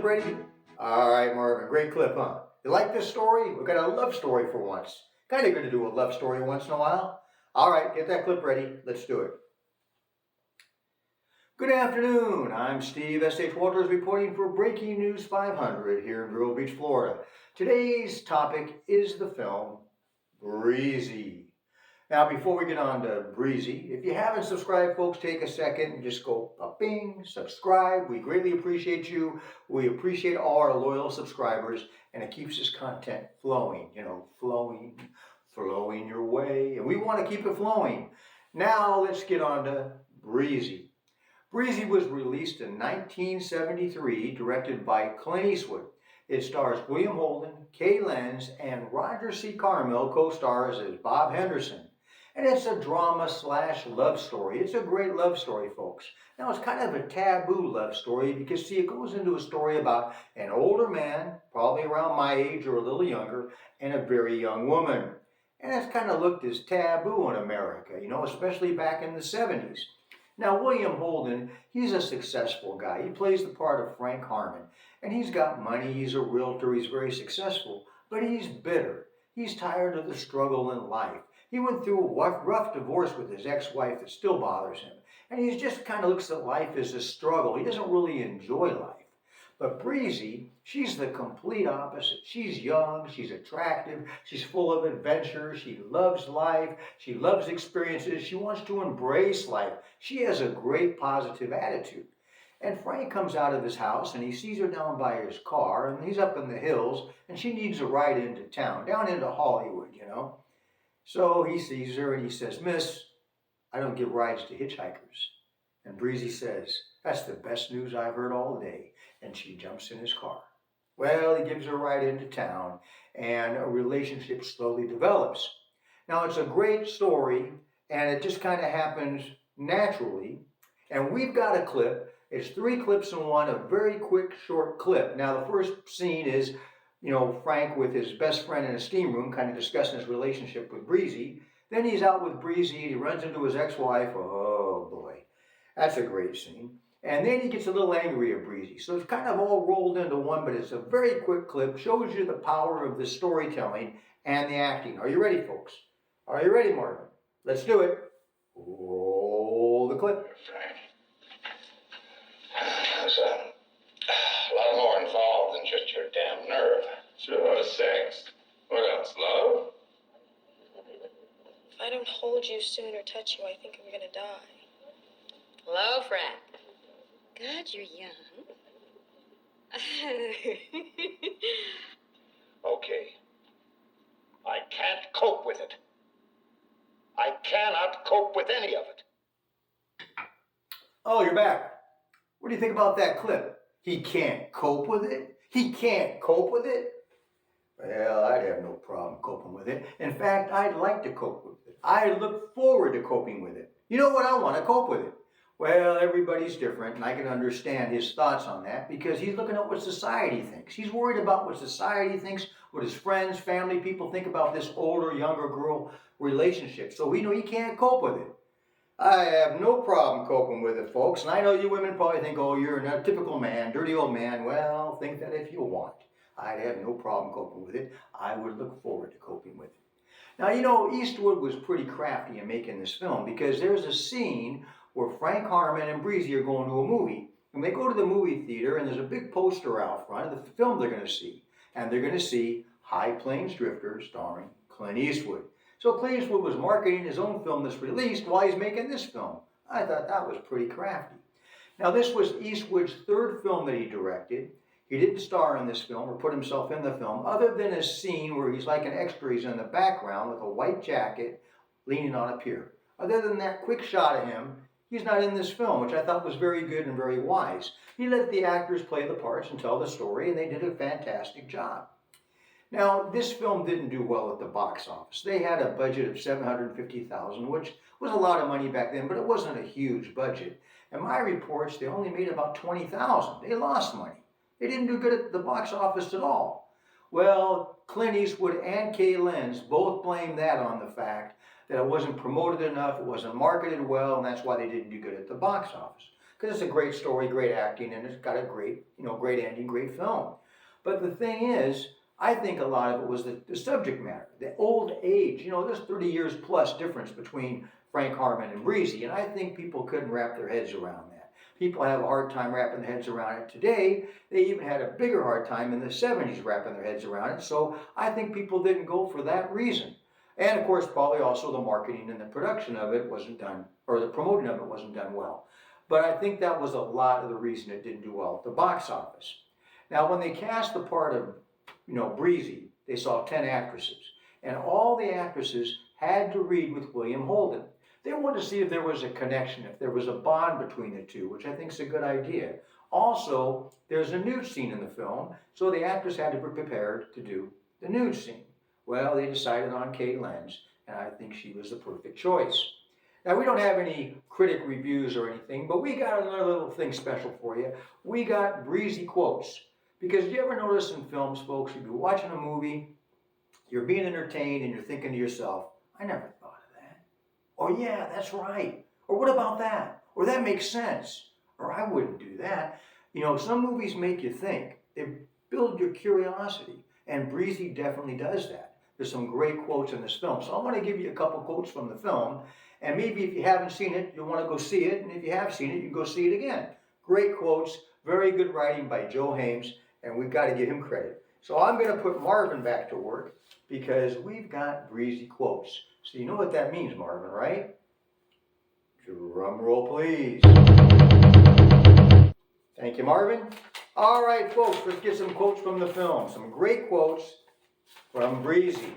ready? All right, Marvin, great clip, huh? You like this story? We've got a love story for once. Kind of going to do a love story once in a while. All right, get that clip ready. Let's do it. Good afternoon. I'm Steve S.H. Walters reporting for Breaking News 500 here in Vero Beach, Florida. Today's topic is the film Breezy. Now, before we get on to Breezy, if you haven't subscribed, folks, take a second and just go bing, subscribe. We greatly appreciate you. We appreciate all our loyal subscribers, and it keeps this content flowing, flowing your way. And we want to keep it flowing. Now, let's get on to Breezy. Breezy was released in 1973, directed by Clint Eastwood. It stars William Holden, Kay Lenz, and RogerC.Carmel co-stars as Bob Henderson. And it's a drama/love story. It's a great love story, folks. Now, it's kind of a taboo love story because, see, it goes into a story about an older man, probably around my age or a little younger, and a very young woman. And it's kind of looked as taboo in America, especially back in the 70s. Now, William Holden, he's a successful guy. He plays the part of Frank Harmon. And he's got money, he's a realtor, he's very successful. But he's bitter. He's tired of the struggle in life. He went through a rough divorce with his ex-wife that still bothers him. And he just kind of looks at life as a struggle. He doesn't really enjoy life. But Breezy, she's the complete opposite. She's young, she's attractive, she's full of adventure, she loves life, she loves experiences, she wants to embrace life. She has a great positive attitude. And Frank comes out of his house and he sees her down by his car, and he's up in the hills, and she needs a ride into town, down into Hollywood, So he sees her and he says, "Miss, I don't give rides to hitchhikers." And Breezy says, "That's the best news I've heard all day." And she jumps in his car. Well, he gives her a ride into town, and a relationship slowly develops. Now, it's a great story, and it just kind of happens naturally. And we've got a clip. It's 3 clips in one, a very quick, short clip. Now, the first scene is, Frank with his best friend in a steam room, kind of discussing his relationship with Breezy. Then he's out with Breezy, he runs into his ex-wife. Oh, boy. That's a great scene. And then he gets a little angry at Breezy. So it's kind of all rolled into one, but it's a very quick clip. Shows you the power of the storytelling and the acting. Are you ready, folks? Are you ready, Marvin? Let's do it. Roll the clip. There's a lot more involved than just your damn nerve. Sure, sex. What else, love? If I don't hold you soon or touch you, I think I'm gonna die. Hello, Frank. God, you're young. Okay. I can't cope with it. I cannot cope with any of it. Oh, you're back. What do you think about that clip? He can't cope with it? He can't cope with it? Well, I'd have no problem coping with it. In fact, I'd like to cope with it. I look forward to coping with it. You know what? I want to cope with it. Well, everybody's different, and I can understand his thoughts on that because he's looking at what society thinks. He's worried about what society thinks, what his friends, family, people think about this older, younger girl relationship. So we know he can't cope with it. I have no problem coping with it, folks. And I know you women probably think, oh, you're a typical man, dirty old man. Well, think that if you want. I'd have no problem coping with it. I would look forward to coping with it. Now, Eastwood was pretty crafty in making this film because there's a scene where Frank Harmon and Breezy are going to a movie. And they go to the movie theater, and there's a big poster out front of the film they're going to see. And they're going to see High Plains Drifter starring Clint Eastwood. So Clint Eastwood was marketing his own film that's released while he's making this film. I thought that was pretty crafty. Now, this was Eastwood's 3rd film that he directed. He didn't star in this film or put himself in the film, other than a scene where he's like an extra. He's in the background with a white jacket leaning on a pier. Other than that quick shot of him, he's not in this film, which I thought was very good and very wise. He let the actors play the parts and tell the story, and they did a fantastic job. Now, this film didn't do well at the box office. They had a budget of $750,000, which was a lot of money back then, but it wasn't a huge budget. And my reports, they only made about $20,000. They lost money. They didn't do good at the box office at all. Well, Clint Eastwood and Kay Lenz both blamed that on the fact that it wasn't promoted enough, it wasn't marketed well, and that's why they didn't do good at the box office. because it's a great story, great acting, and it's got a great, great ending, great film. But the thing is, I think a lot of it was the subject matter, the old age. There's 30 years plus difference between Frank Harmon and Breezy, and I think people couldn't wrap their heads around that. People have a hard time wrapping their heads around it today. They even had a bigger hard time in the 70s wrapping their heads around it. So I think people didn't go for that reason. And of course, probably also the marketing and the production of it wasn't done, or the promoting of it wasn't done well. But I think that was a lot of the reason it didn't do well at the box office. Now, when they cast the part of, Breezy, they saw 10 actresses. And all the actresses had to read with William Holden. They wanted to see if there was a connection, if there was a bond between the two, which I think is a good idea. Also, there's a nude scene in the film, so the actress had to be prepared to do the nude scene. Well, they decided on Kay Lenz, and I think she was the perfect choice. Now, we don't have any critic reviews or anything, but we got another little thing special for you. We got Breezy quotes. Because you ever notice in films, folks, if you're watching a movie, you're being entertained, and you're thinking to yourself, I never thought of that. Or, yeah, that's right. Or, what about that? Or, that makes sense. Or, I wouldn't do that. Some movies make you think. They build your curiosity. And Breezy definitely does that. There's some great quotes in this film. So I want to give you a couple quotes from the film. And maybe if you haven't seen it, you'll want to go see it. And if you have seen it, you can go see it again. Great quotes. Very good writing by Joe Hames. And we've got to give him credit. So I'm going to put Marvin back to work because we've got Breezy quotes. So you know what that means, Marvin, right? Drum roll, please. Thank you, Marvin. All right, folks, let's get some quotes from the film. Some great quotes from Breezy.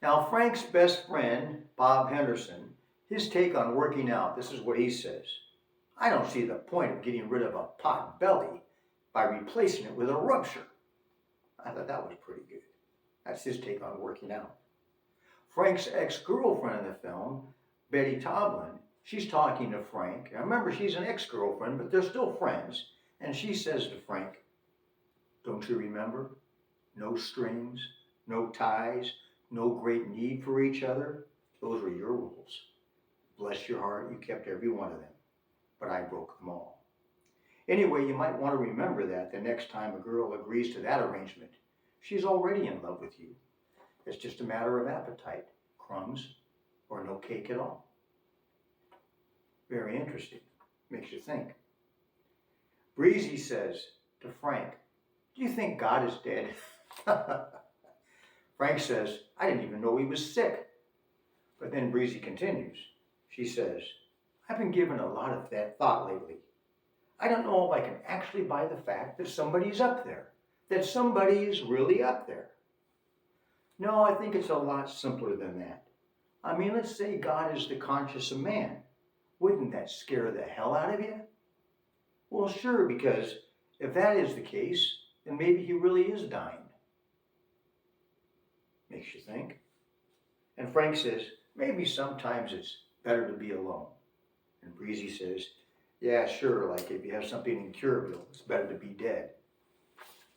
Now, Frank's best friend, Bob Henderson, his take on working out, this is what he says. I don't see the point of getting rid of a pot belly by replacing it with a rupture. I thought that was pretty good. That's his take on working out. Frank's ex-girlfriend in the film, Betty Toblin, she's talking to Frank. Now remember, she's an ex-girlfriend, but they're still friends. And she says to Frank, don't you remember? No strings, no ties, no great need for each other. Those were your rules. Bless your heart, you kept every one of them. But I broke them all. Anyway, you might want to remember that the next time a girl agrees to that arrangement. She's already in love with you. It's just a matter of appetite, crumbs, or no cake at all. Very interesting. Makes you think. Breezy says to Frank, do you think God is dead? Frank says, I didn't even know he was sick. But then Breezy continues. She says, I've been given a lot of that thought lately. I don't know if I can actually buy the fact that somebody's up there, that somebody is really up there. No, I think it's a lot simpler than that. I mean, let's say God is the conscience of man. Wouldn't that scare the hell out of you? Well, sure, because if that is the case, then maybe he really is dying. Makes you think. And Frank says, maybe sometimes it's better to be alone. And Breezy says, yeah, sure, like if you have something incurable, it's better to be dead.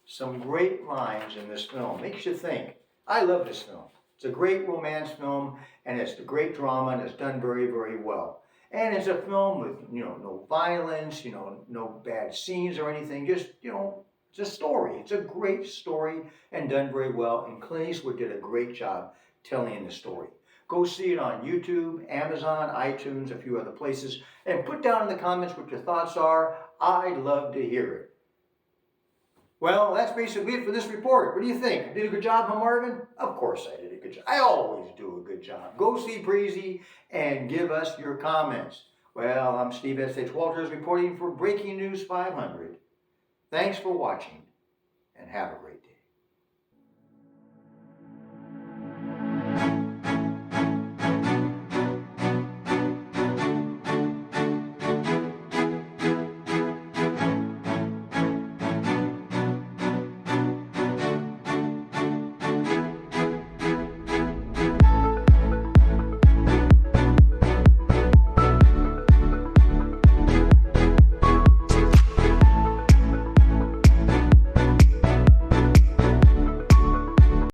Some great lines in this film. Makes you think. I love this film. It's a great romance film, and it's a great drama, and it's done very, very well. And it's a film with, no violence, no bad scenes or anything. Just, it's a story. It's a great story and done very well. And Clint Eastwood did a great job telling the story. Go see it on YouTube, Amazon, iTunes, a few other places. And put down in the comments what your thoughts are. I'd love to hear it. Well, that's basically it for this report. What do you think? I did a good job, huh, Marvin? Of course I did a good job. I always do a good job. Go see Breezy and give us your comments. Well, I'm Steve S.H. Walters reporting for Breaking News 500. Thanks for watching and have a great day.